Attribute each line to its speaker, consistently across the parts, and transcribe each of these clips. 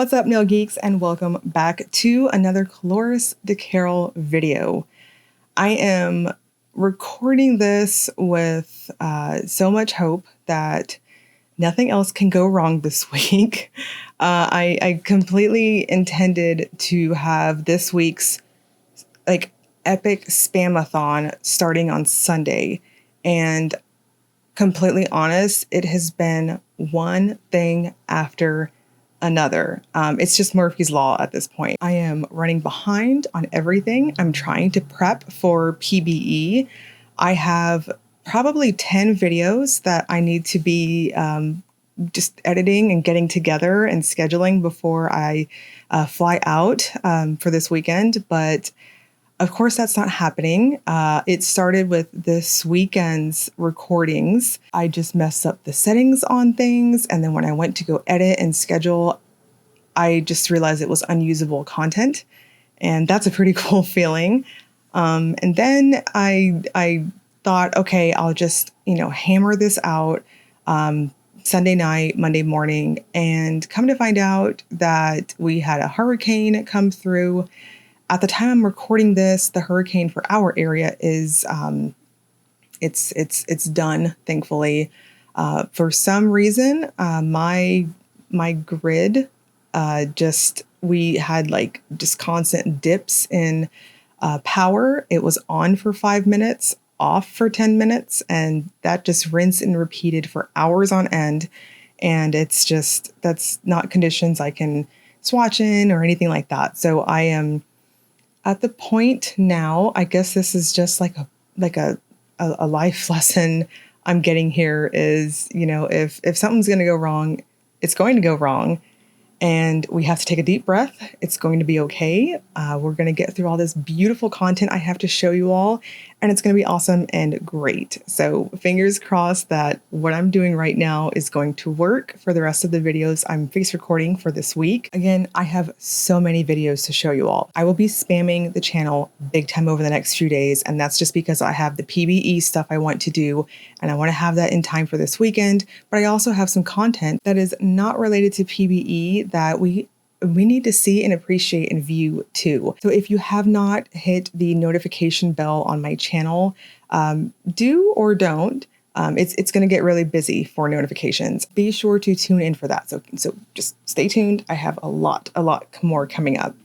Speaker 1: What's up, nail geeks, and welcome back to another Cloris de Carol video. I am recording this with so much hope that nothing else can go wrong this week. I completely intended to have this week's epic spamathon starting on Sunday, and completely honest, it has been one thing after another. It's just Murphy's Law at this point. I am running behind on everything. I'm trying to prep for PBE. I have probably 10 videos that I need to be just editing and getting together and scheduling before I fly out for this weekend. But of course, that's not happening. It started with this weekend's recordings. I just messed up the settings on things. And then when I went to go edit and schedule, I just realized it was unusable content. And that's a pretty cool feeling. And then I thought, okay, I'll just, hammer this out Sunday night, Monday morning. And come to find out that we had a hurricane come through. At the time I'm recording this, the hurricane for our area is it's done, thankfully. For some reason, my grid we had just constant dips in power. It was on for 5 minutes, off for 10 minutes, and that just rinsed and repeated for hours on end. And that's not conditions I can swatch in or anything like that. So I am at the point now, I guess this is just like a life lesson I'm getting here is, if something's going to go wrong, it's going to go wrong. And we have to take a deep breath. It's going to be okay. We're going to get through all this beautiful content I have to show you all, and it's going to be awesome and great. So fingers crossed that what I'm doing right now is going to work for the rest of the videos I'm face recording for this week. Again, I have so many videos to show you all. I will be spamming the channel big time over the next few days, and that's just because I have the PBE stuff I want to do, and I want to have that in time for this weekend. But I also have some content that is not related to PBE that we need to see and appreciate and view too. So if you have not hit the notification bell on my channel, do or don't. It's going to get really busy for notifications. Be sure to tune in for that. So just stay tuned. I have a lot more coming up.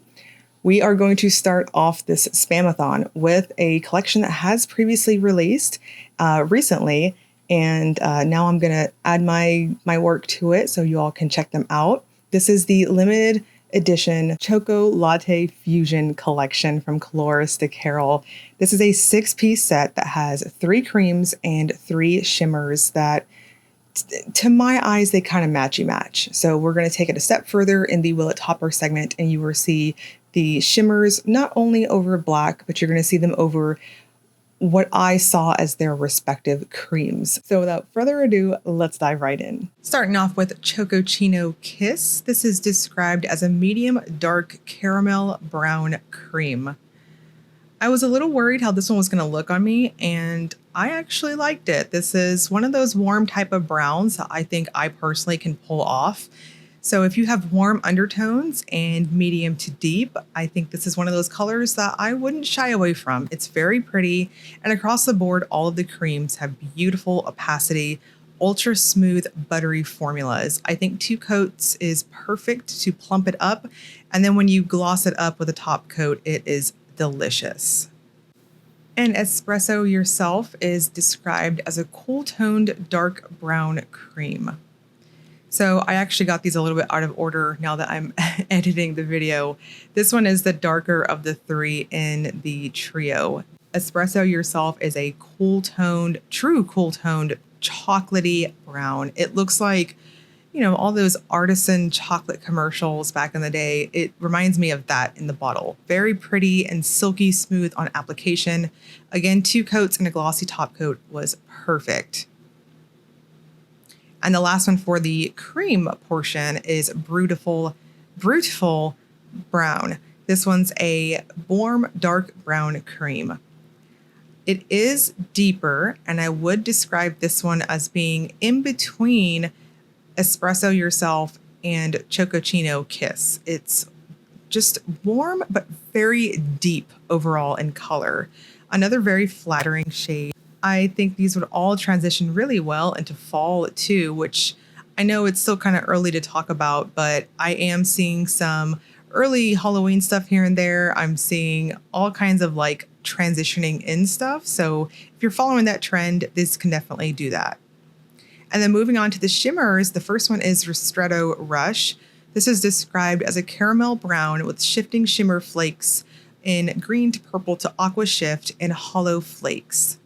Speaker 1: We are going to start off this spamathon with a collection that has previously released recently, and now I'm going to add my work to it so you all can check them out. This is the limited edition Choco Latte Fusion collection from Cloris de Carol. This is a 6-piece set that has 3 creams and 3 shimmers that, to my eyes, they kind of match. So we're going to take it a step further in the Will It Topper segment, and you will see the shimmers not only over black, but you're going to see them over what I saw as their respective creams. So without further ado, let's dive right in. Starting off with ChocoCCino Kiss. This is described as a medium dark caramel brown cream. I was a little worried how this one was going to look on me, and I actually liked it. This is one of those warm type of browns that I think I personally can pull off. So if you have warm undertones and medium to deep, I think this is one of those colors that I wouldn't shy away from. It's very pretty, and across the board, all of the creams have beautiful opacity, ultra smooth, buttery formulas. I think 2 coats is perfect to plump it up, and then when you gloss it up with a top coat, it is delicious. And Espresso Yourself is described as a cool-toned dark brown cream. So I actually got these a little bit out of order now that I'm editing the video. This one is the darker of the 3 in the trio. Espresso Yourself is a true cool-toned chocolatey brown. It looks like, all those artisan chocolate commercials back in the day. It reminds me of that in the bottle. Very pretty and silky smooth on application. Again, 2 coats and a glossy top coat was perfect. And the last one for the cream portion is Brew-tiful Brown. This one's a warm, dark brown cream. It is deeper, and I would describe this one as being in between Espresso Yourself and ChocoCCino Kiss. It's just warm, but very deep overall in color. Another very flattering shade. I think these would all transition really well into fall too, which I know it's still kind of early to talk about, but I am seeing some early Halloween stuff here and there. I'm seeing all kinds of like transitioning in stuff. So if you're following that trend, this can definitely do that. And then moving on to the shimmers, the first one is Ristretto Rush. This is described as a caramel brown with shifting shimmer flakes in green to purple to aqua shift and hollow flakes.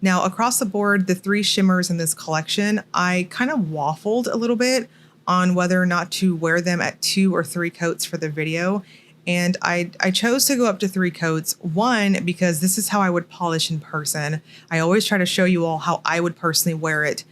Speaker 1: Now, across the board, the three shimmers in this collection, I kind of waffled a little bit on whether or not to wear them at 2 or 3 coats for the video. And I chose to go up to 3 coats. One, because this is how I would polish in person. I always try to show you all how I would personally wear it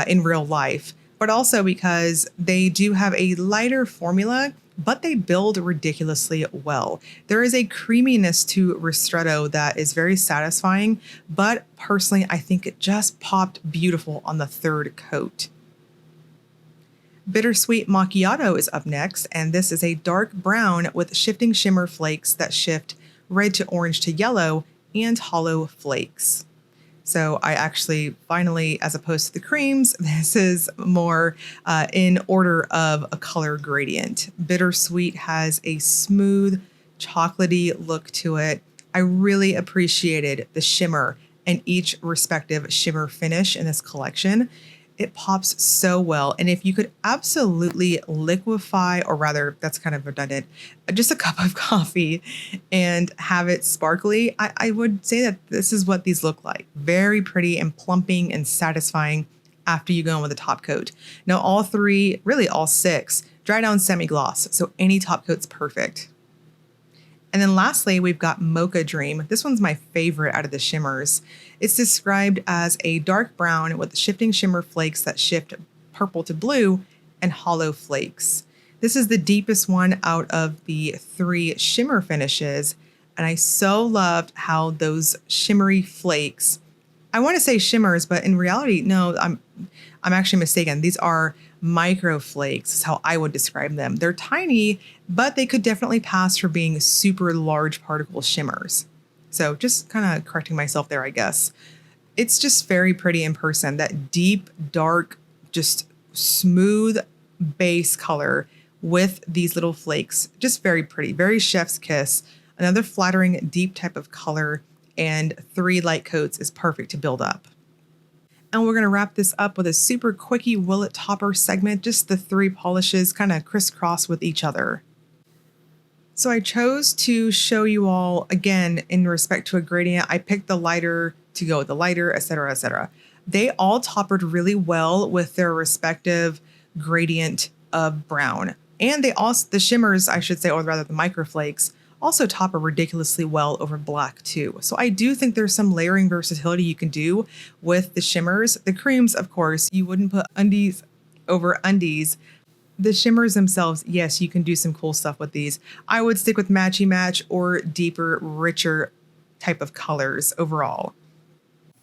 Speaker 1: in real life. But also because they do have a lighter formula, but they build ridiculously well. There is a creaminess to Ristretto that is very satisfying, but personally, I think it just popped beautiful on the 3rd coat. Bittersweet Macchiato is up next, and this is a dark brown with shifting shimmer flakes that shift red to orange to yellow and hollow flakes. So I actually finally, as opposed to the creams, this is more in order of a color gradient. Bittersweet has a smooth, chocolatey look to it. I really appreciated the shimmer and each respective shimmer finish in this collection. It pops so well. And if you could absolutely liquefy, or rather, that's kind of redundant, just a cup of coffee and have it sparkly, I would say that this is what these look like. Very pretty and plumping and satisfying after you go in with a top coat. Now, all 3, really all 6, dry down semi-gloss, so any top coat's perfect. And then lastly, we've got Mocha Dream. This one's my favorite out of the shimmers. It's described as a dark brown with shifting shimmer flakes that shift purple to blue and hollow flakes. This is the deepest one out of the 3 shimmer finishes. And I so loved how those shimmery flakes, I want to say shimmers, but in reality, no, I'm actually mistaken. These are micro flakes is how I would describe them. They're tiny, but they could definitely pass for being super large particle shimmers. So just kind of correcting myself there, I guess. It's just very pretty in person. That deep, dark, just smooth base color with these little flakes. Just very pretty, very chef's kiss. Another flattering, deep type of color, and 3 light coats is perfect to build up. And we're going to wrap this up with a super quickie willet topper segment, just the 3 polishes kind of crisscross with each other. So I chose to show you all, again, in respect to a gradient, I picked the lighter to go with the lighter, etc., etc. They all toppered really well with their respective gradient of brown. And they also, the shimmers, I should say, or rather the microflakes, also topper ridiculously well over black too. So I do think there's some layering versatility you can do with the shimmers. The creams, of course, you wouldn't put undies over undies. The shimmers themselves, yes, you can do some cool stuff with these. I would stick with matchy match or deeper, richer type of colors overall.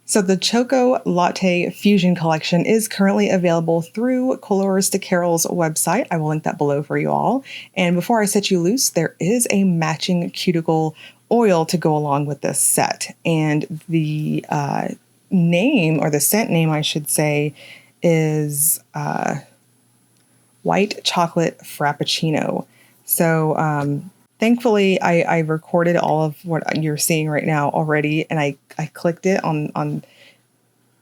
Speaker 1: So the Choco Latte Fusion Collection is currently available through Colorista Carol's website. I will link that below for you all. And before I set you loose, there is a matching cuticle oil to go along with this set. And the name, or the scent name, I should say, is White Chocolate Frappuccino. So thankfully, I recorded all of what you're seeing right now already, and I clicked it on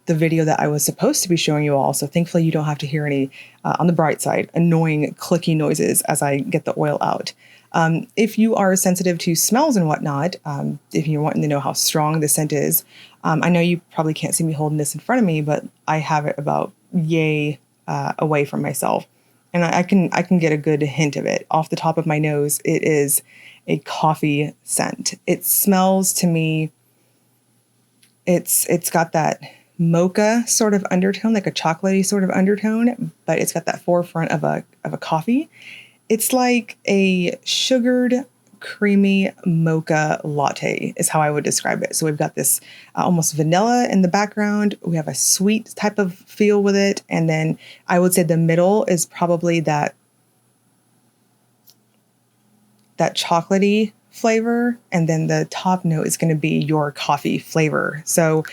Speaker 1: the video that I was supposed to be showing you all. So thankfully, you don't have to hear any, on the bright side, annoying clicky noises as I get the oil out. If you are sensitive to smells and whatnot, if you're wanting to know how strong the scent is, I know you probably can't see me holding this in front of me, but I have it about yay away from myself. And I can get a good hint of it. Off the top of my nose, it is a coffee scent. It smells to me, it's got that mocha sort of undertone, like a chocolatey sort of undertone, but it's got that forefront of a coffee. It's like a sugared creamy mocha latte is how I would describe it. So we've got this almost vanilla in the background. We have a sweet type of feel with it. And then I would say the middle is probably that chocolatey flavor, and then the top note is going to be your coffee flavor. So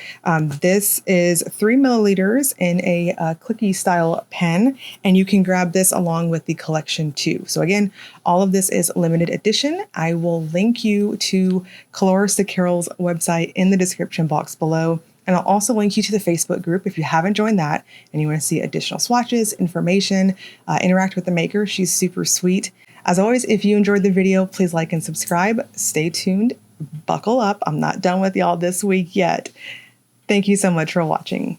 Speaker 1: this is 3 milliliters in a clicky style pen, and you can grab this along with the collection too. So again, all of this is limited edition. I will link you to Colorista Carol's website in the description box below. And I'll also link you to the Facebook group if you haven't joined that and you want to see additional swatches, information, interact with the maker. She's super sweet. As always, if you enjoyed the video, please like and subscribe. Stay tuned. Buckle up. I'm not done with y'all this week yet. Thank you so much for watching.